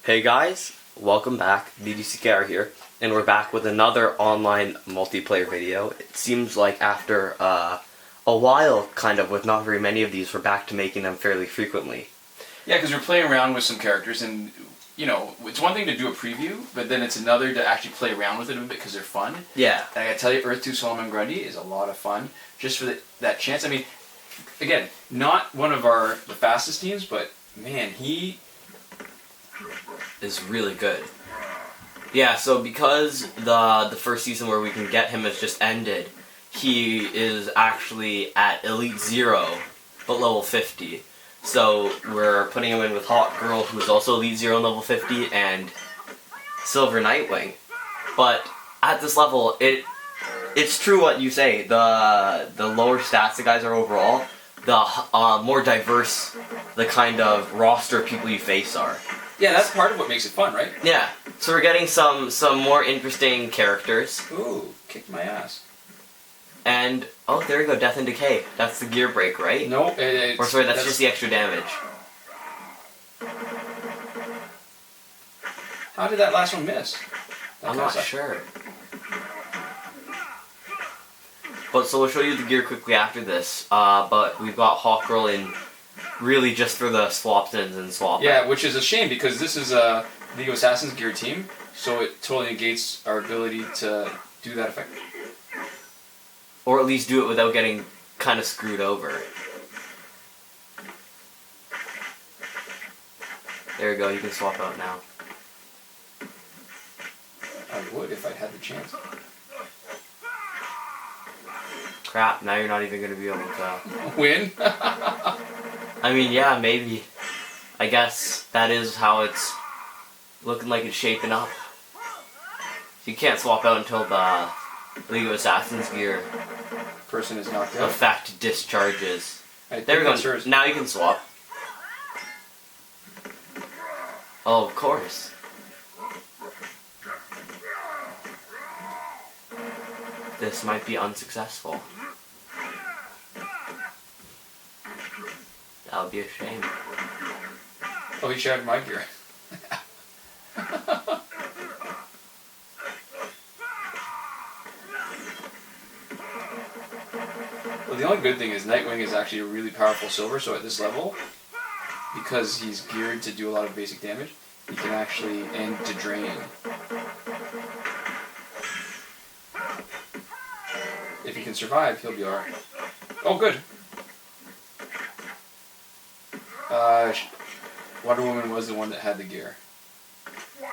Hey guys, welcome back. DDCKR here, and we're back with another online multiplayer video. It seems like after a while, kind of, with not very many of these, we're back to making them fairly frequently. Yeah, because we're playing around with some characters, and you know, it's one thing to do a preview, but then it's another to actually play around with it a bit because they're fun. Yeah. And I gotta tell you, E2 Solomon Grundy is a lot of fun, just for that chance. I mean, again, not one of the fastest teams, but man, he is really good. Yeah, so because the first season where we can get him has just ended, he is actually at Elite 0, but level 50. So we're putting him in with Hawkgirl, who's also Elite 0 and level 50, and Silver Nightwing. But at this level, it's true what you say. The lower stats the guys are overall, the more diverse the kind of roster of people you face are. Yeah, that's part of what makes it fun, right? Yeah. So we're getting some more interesting characters. Ooh, kicked my ass. And, oh, there you go, Death and Decay. That's the gear break, right? No, or sorry, that's just the extra damage. How did that last one miss? I'm not sure. But so we'll show you the gear quickly after this. But we've got Hawkgirl in really just for the swap-ins and swap. Yeah, which is a shame because this is a League of Assassins gear team, so it totally negates our ability to do that effect. Or at least do it without getting kind of screwed over. There you go, you can swap out now. I would if I'd had the chance. Crap, now you're not even going to be able to win? I mean, yeah, maybe. I guess that is how it's looking like it's shaping up. You can't swap out until the League of Assassins gear Person is knocked out. effect discharges. There we go. Now you can swap. Oh, of course. This might be unsuccessful. That would be a shame. Oh, he shattered my gear. Well, the only good thing is Nightwing is actually a really powerful silver, so at this level, because he's geared to do a lot of basic damage, he can actually end to drain. If he can survive, he'll be alright. Oh, good! Wonder Woman was the one that had the gear.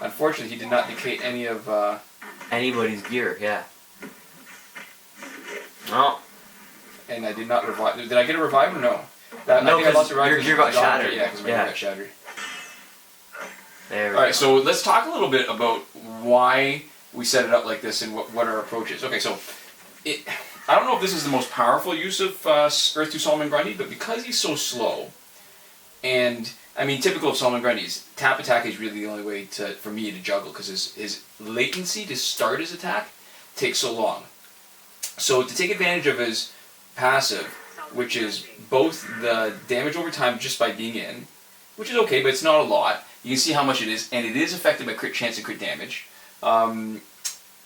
Unfortunately, he did not decay any of anybody's gear, yeah. Oh. And I did not revive. Did I get a revive or no? No, because your gear got shattered. Yeah, because my gear got shattered. There we go. Alright, so let's talk a little bit about why we set it up like this and what our approach is. Okay, so I don't know if this is the most powerful use of E2 Solomon Grundy, but because he's so slow, and I mean, typical of Solomon Grundy's tap attack is really the only way for me to juggle because his latency to start his attack takes so long. So to take advantage of his passive, which is both the damage over time just by being in, which is okay, but it's not a lot. You can see how much it is, and it is affected by crit chance and crit damage.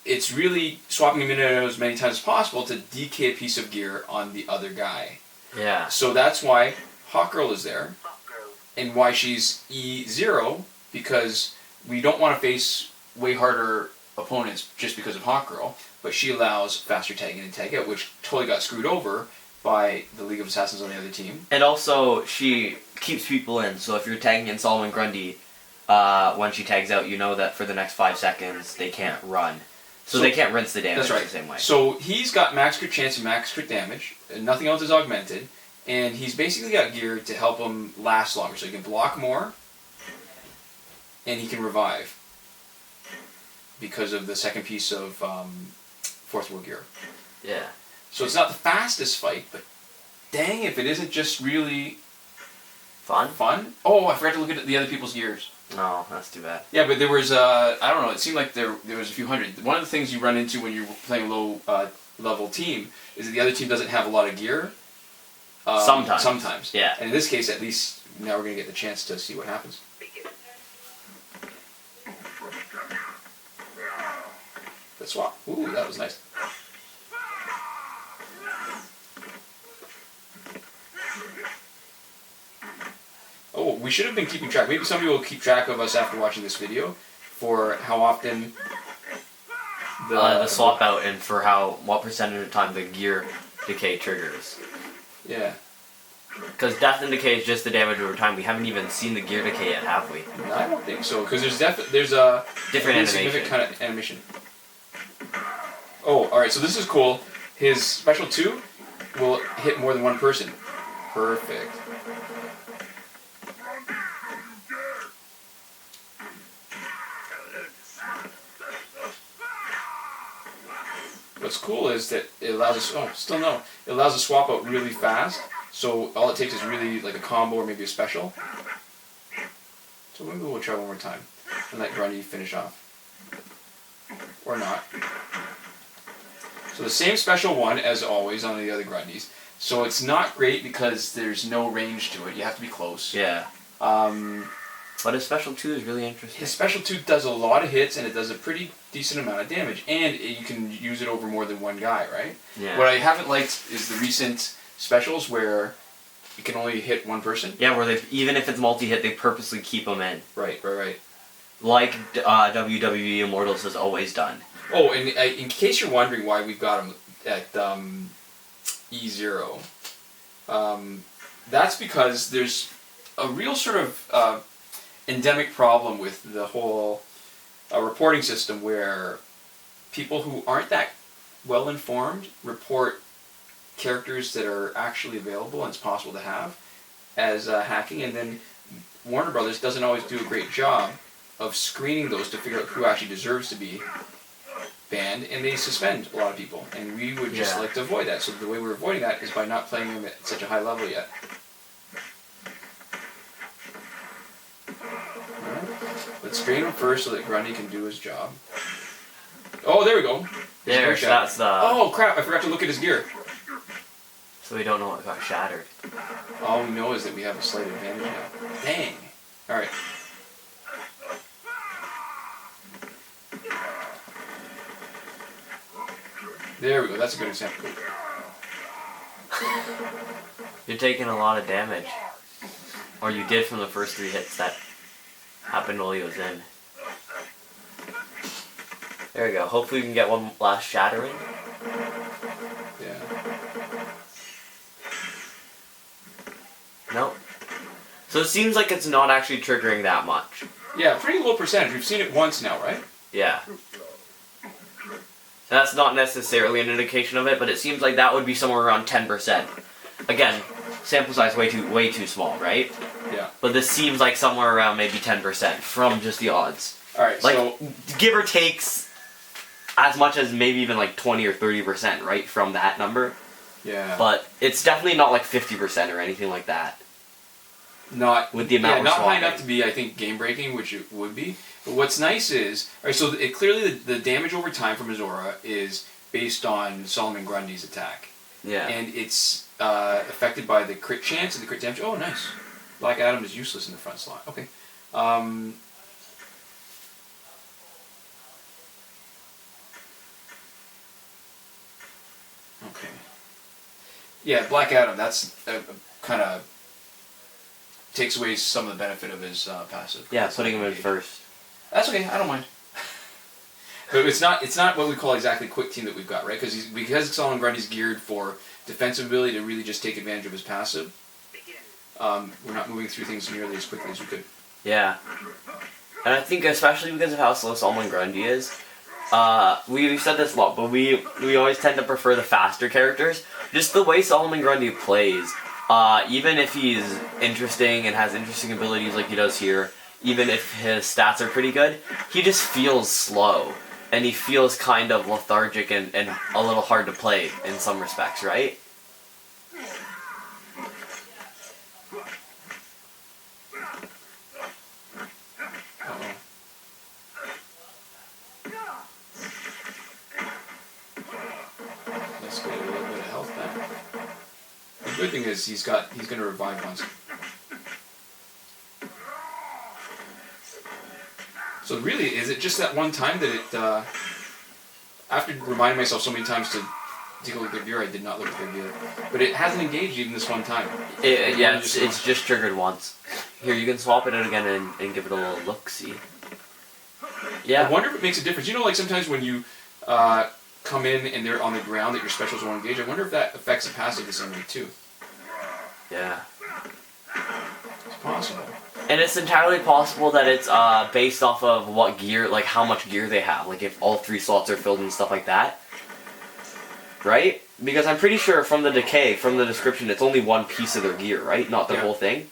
It's really swapping him in as many times as possible to decay a piece of gear on the other guy. Yeah. So that's why Hawkgirl is there, and why she's E0, because we don't want to face way harder opponents just because of Hawkgirl, but she allows faster tag in and tag out, which totally got screwed over by the League of Assassins on the other team. And also, she keeps people in, so if you're tagging in Solomon Grundy, when she tags out, you know that for the next 5 seconds, they can't run. So they can't rinse the damage the same way. So he's got max crit chance and max crit damage, and nothing else is augmented, and he's basically got gear to help him last longer, so he can block more, and he can revive because of the second piece of fourth wheel gear. Yeah. So it's not the fastest fight, but dang if it isn't just really fun. Oh, I forgot to look at the other people's gears. No, that's too bad. Yeah, but there was, I don't know, it seemed like there was a few hundred. One of the things you run into when you're playing a low level team is that the other team doesn't have a lot of gear. Sometimes. Sometimes. Yeah. And in this case, at least, now we're going to get the chance to see what happens. Let's swap. Ooh, that was nice. Oh, we should have been keeping track. Maybe somebody will keep track of us after watching this video for how often the swap out and for what percentage of the time the gear decay triggers. Yeah. Because death and decay is just the damage over time. We haven't even seen the gear decay yet, have we? No, I don't think so. Because there's a different animation. Significant kind of animation. Oh, all right. So this is cool. His special 2 will hit more than one person. Perfect. What's cool is that it allows us. Oh, still no. It allows us to swap out really fast. So all it takes is really like a combo or maybe a special. So maybe we'll try one more time and let Grundy finish off. Or not. So the same special 1 as always on the other Grundys. So it's not great because there's no range to it. You have to be close. Yeah. But his special 2 is really interesting. His special 2 does a lot of hits and it does a pretty decent amount of damage. And you can use it over more than one guy, right? Yeah. What I haven't liked is the recent specials where you can only hit one person. Yeah, where even if it's multi-hit, they purposely keep them in. Right. Like WWE Immortals has always done. Oh, and in case you're wondering why we've got him at E0, that's because there's a real sort of endemic problem with the whole reporting system where people who aren't that well informed report characters that are actually available and it's possible to have as hacking, and then Warner Brothers doesn't always do a great job of screening those to figure out who actually deserves to be banned, and they suspend a lot of people, and we would just like to avoid that. So the way we're avoiding that is by not playing them at such a high level yet. Let's screen him first so that Grundy can do his job. Oh, there we go. There, that's the... Oh crap, I forgot to look at his gear. So we don't know what got shattered. All we know is that we have a slight advantage now. Dang. Alright. There we go, that's a good example. You're taking a lot of damage. Or you did from the first 3 hits that happened while he was in. There we go. Hopefully we can get one last shatter in. Yeah. Nope. So it seems like it's not actually triggering that much. Yeah, pretty low percentage. We've seen it once now, right? Yeah. That's not necessarily an indication of it, but it seems like that would be somewhere around 10%. Again, sample size way too small, right? Yeah. But this seems like somewhere around maybe 10% from just the odds. Alright, Like, so... give or takes as much as maybe even like 20 or 30%, right, from that number. Yeah. But it's definitely not like 50% or anything like that. Not with the amount we're not high swapping. enough to be, I think, game breaking, which it would be. But what's nice is, alright, so it clearly the damage over time from his aura is based on Solomon Grundy's attack. Yeah. And it's affected by the crit chance and the crit damage. Oh, nice. Black Adam is useless in the front slot. Okay. Okay. Yeah, Black Adam, that's kind of takes away some of the benefit of his passive. Yeah, putting him in first. That's okay, I don't mind. But it's not what we call exactly quick team that we've got, right? Because Solomon Grundy's geared for defensive ability to really just take advantage of his passive. We're not moving through things nearly as quickly as we could. Yeah. And I think especially because of how slow Solomon Grundy is, we've said this a lot, but we always tend to prefer the faster characters. Just the way Solomon Grundy plays, even if he's interesting and has interesting abilities like he does here, even if his stats are pretty good, he just feels slow. And he feels kind of lethargic and a little hard to play in some respects, right? Uh-oh. Let's get a little bit of health back. The good thing is he's going to revive once. So really, is it just that one time that it I have to remind myself so many times to take a look at their gear. I did not look at their gear, but it hasn't engaged even this one time. Yeah, it's just triggered once. Here, you can swap it out again and give it a little look-see. Yeah. I wonder if it makes a difference. You know, like sometimes when you come in and they're on the ground that your specials won't engage, I wonder if that affects the passive the same way too. Yeah. It's possible. And it's entirely possible that it's based off of what gear, like how much gear they have. Like if all 3 slots are filled and stuff like that. Right? Because I'm pretty sure from the decay, from the description, it's only one piece of their gear, right? Not the whole thing.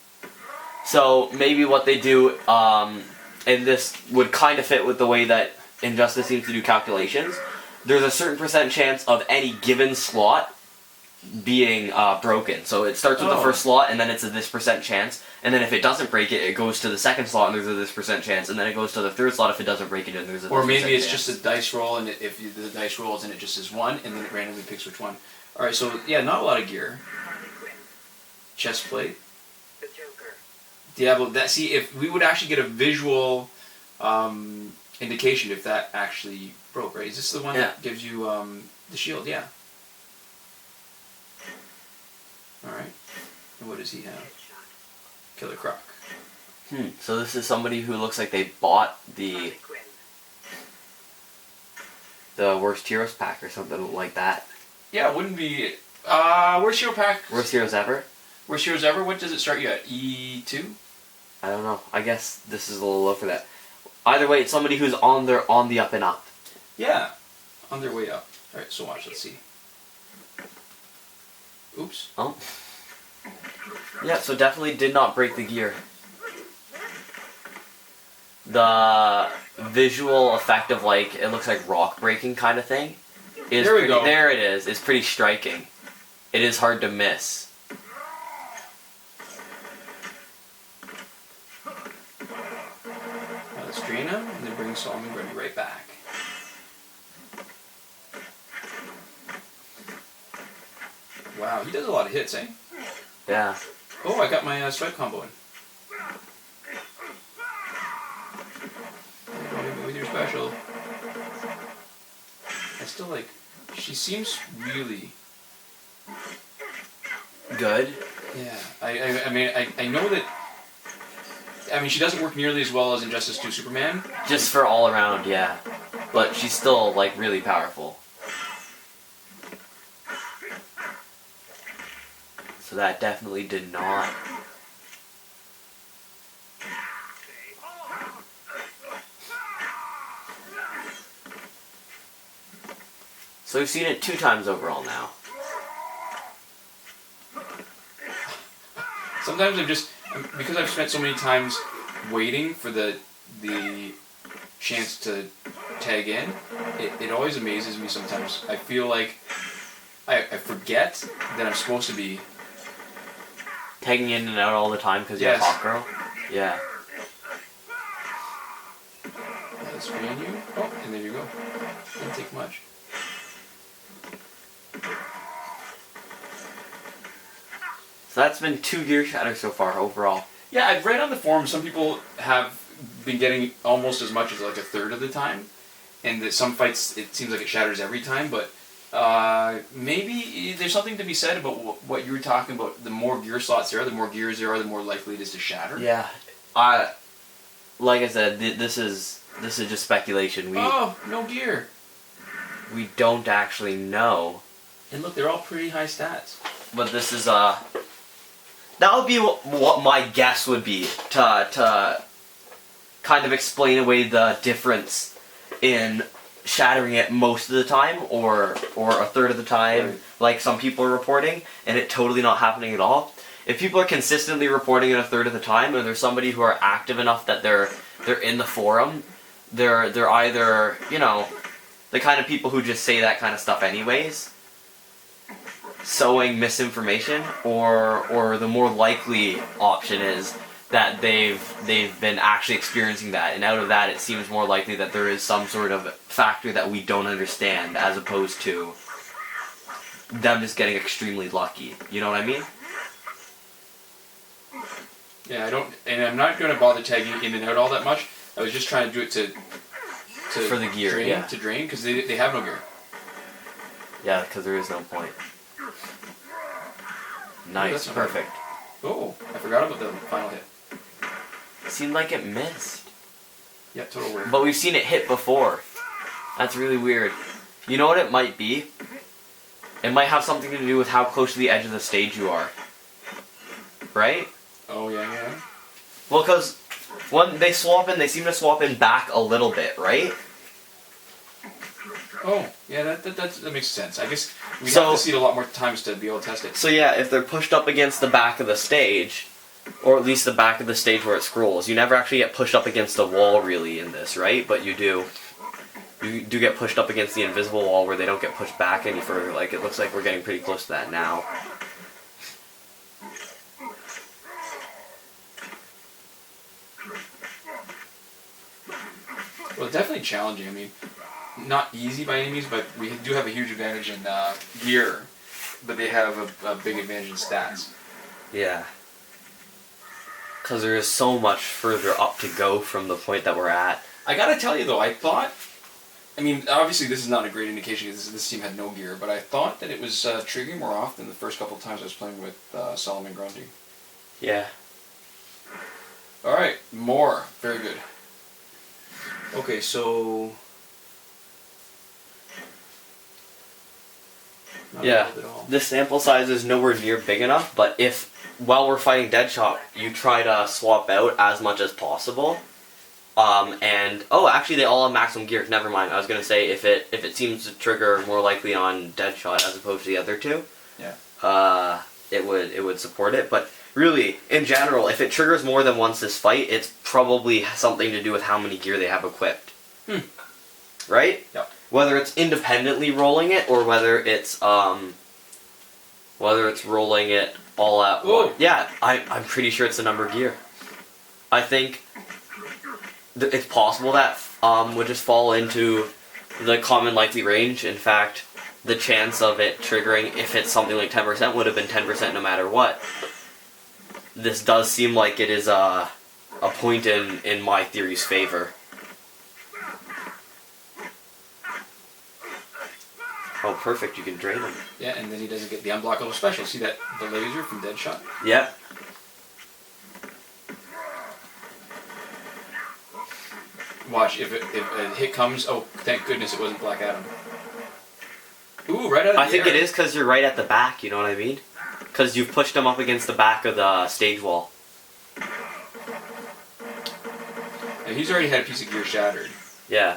So maybe what they do, and this would kind of fit with the way that Injustice seems to do calculations, there's a certain % chance of any given slot being broken. So it starts with the first slot, and then it's a this % chance, and then if it doesn't break it, it goes to the second slot, and there's a this % chance, and then it goes to the third slot if it doesn't break it, and there's a this % Or maybe it's chance. just a dice roll, and if the dice rolls and it just is 1, and then it randomly picks which one. Alright, so yeah, not a lot of gear. Chest plate. Diablo, see, if we would actually get a visual indication if that actually broke, right? Is this the one that gives you the shield? Yeah. Alright. And what does he have? Killer Croc. So this is somebody who looks like they bought the Worst Heroes pack or something like that. Yeah, it wouldn't be... Worst Hero pack? Worst Heroes ever? Worst Heroes ever? What does it start you at? E2? I don't know. I guess this is a little low for that. Either way, it's somebody who's on the up and up. Yeah. On their way up. Alright, so watch, let's see. Oops. Oh. Yeah, so definitely did not break the gear. The visual effect of, like, it looks like rock breaking kind of thing. There we go. There it is. It's pretty striking. It is hard to miss. Now let's drain him, and then bring Solomon Grundy right back. Wow, he does a lot of hits, eh? Yeah. Oh, I got my strike combo in. Hit me with your special. I still like... She seems really... Good. Yeah. I mean, I know that... I mean, she doesn't work nearly as well as Injustice 2 Superman. Just for all around, yeah. But she's still, like, really powerful. So that definitely did not. So we've seen it 2 times overall now. Sometimes because I've spent so many times waiting for the chance to tag in, it always amazes me sometimes. I feel like I forget that I'm supposed to be Tagging in and out all the time because you're a Hawkgirl? Yeah. Let's screen you. Oh, and there you go. Didn't take much. So that's been 2 gear shatters so far overall. Yeah, I've read on the forum some people have been getting almost as much as like a third of the time, and that some fights it seems like it shatters every time, but maybe there's something to be said about what you were talking about. The more gear slots there are, the more gears there are, the more likely it is to shatter. Yeah. Like I said, this is just speculation. Oh, no gear. We don't actually know. And look, they're all pretty high stats. But this is that would be what my guess would be to kind of explain away the difference in shattering it most of the time or a third of the time, right, like some people are reporting, and it totally not happening at all. If people are consistently reporting it a third of the time, or there's somebody who are active enough that they're in the forum, they're either, you know, the kind of people who just say that kind of stuff anyways, sowing misinformation, or the more likely option is that they've been actually experiencing that, and out of that it seems more likely that there is some sort of factor that we don't understand, as opposed to them just getting extremely lucky. You know what I mean? Yeah, and I'm not going to bother tagging in and out all that much. I was just trying to do it to for the gear, drain, yeah. To drain, because they have no gear. Yeah, because there is no point. Nice, that's perfect. Oh, I forgot about the final hit. Seemed like it missed. Yeah, total weird. But we've seen it hit before. That's really weird. You know what it might be? It might have something to do with how close to the edge of the stage you are. Right? Oh, yeah. Well, because when they swap in, they seem to swap in back a little bit, right? Oh, yeah, that makes sense. I guess we So- have to see it a lot more times to be able to test it. So yeah, if they're pushed up against the back of the stage, or at least the back of the stage where it scrolls, you never actually get pushed up against the wall really in this, right? But you do. You do get pushed up against the invisible wall where they don't get pushed back any further. Like, it looks like we're getting pretty close to that now. Well, definitely challenging. I mean, not easy by any means, but we do have a huge advantage in gear, but they have a big advantage in stats. Yeah. Because there is so much further up to go from the point that we're at. I gotta tell you though, I thought, I mean, obviously this is not a great indication because this team had no gear, but I thought that it was triggering more often the first couple of times I was playing with Solomon Grundy. Yeah. Alright, more. Very good. Okay, so... Not Yeah. involved at all. The sample size is nowhere near big enough, but if, while we're fighting Deadshot, you try to swap out as much as possible, actually they all have maximum gear. Never mind. I was gonna say if it seems to trigger more likely on Deadshot as opposed to the other two, Yeah. it would support it. But really, in general, if it triggers more than once this fight, it's probably something to do with how many gear they have equipped. Right? Yep. Whether it's independently rolling it or whether it's rolling it all at once. Yeah, I'm pretty sure it's the number of gear. I think it's possible that would just fall into the common likely range. In fact, the chance of it triggering, if it's something like 10%, would have been 10% no matter what. This does seem like it is a point in my theory's favor. Oh, perfect, you can drain him. Yeah, and then he doesn't get the unblockable special. See that, the laser from Deadshot? Yep. Watch, if a hit comes, oh, thank goodness it wasn't Black Adam. Ooh, right out of the I think air. it is because you're right at the back, you know what I mean? Because you've pushed him up against the back of the stage wall. And he's already had a piece of gear shattered. Yeah.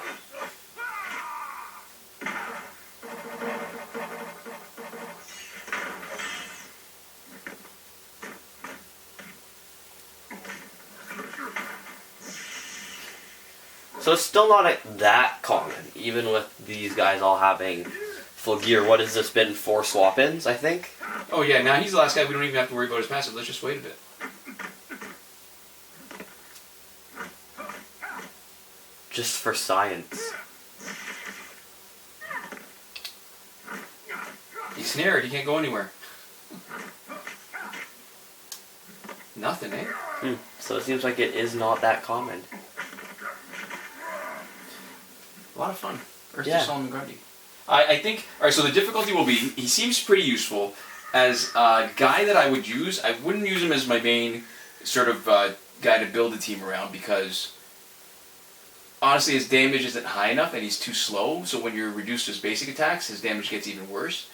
So it's still not that common, even with these guys all having full gear. What has this been? 4 swap-ins, I think? Oh yeah, now he's the last guy. We don't even have to worry about his passive. Let's just wait a bit. Just for science. He's snared. He can't go anywhere. Nothing, eh? So it seems like it is not that common. A lot of fun. Earth Yeah. to Solomon Grundy. I think, alright, so the difficulty will be, he seems pretty useful. As a guy that I would use, I wouldn't use him as my main sort of guy to build a team around because honestly his damage isn't high enough and he's too slow, so when you're reduced to his basic attacks, his damage gets even worse.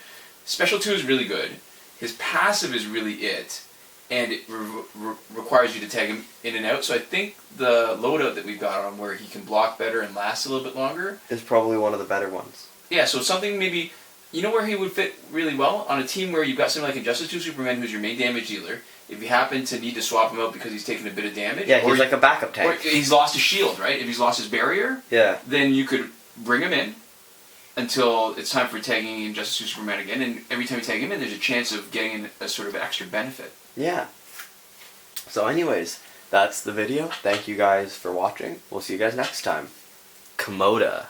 Special 2 is really good. His passive is really it, and it requires you to tag him in and out, so I think the loadout that we've got on where he can block better and last a little bit longer Is probably one of the better ones. yeah, so something maybe, you know where he would fit really well? On a team where you've got something like Injustice 2 Superman who's your main damage dealer. If you happen to need to swap him out because he's taking a bit of damage. Yeah, or he's like a backup Or tank. he's lost his shield, right? If he's lost his barrier, Yeah. then you could bring him in until it's time for tagging Injustice 2 Superman again. And every time you tag him in, there's a chance of getting a sort of extra benefit. Yeah. So anyways, that's the video. Thank you guys for watching. We'll see you guys next time. Komoda.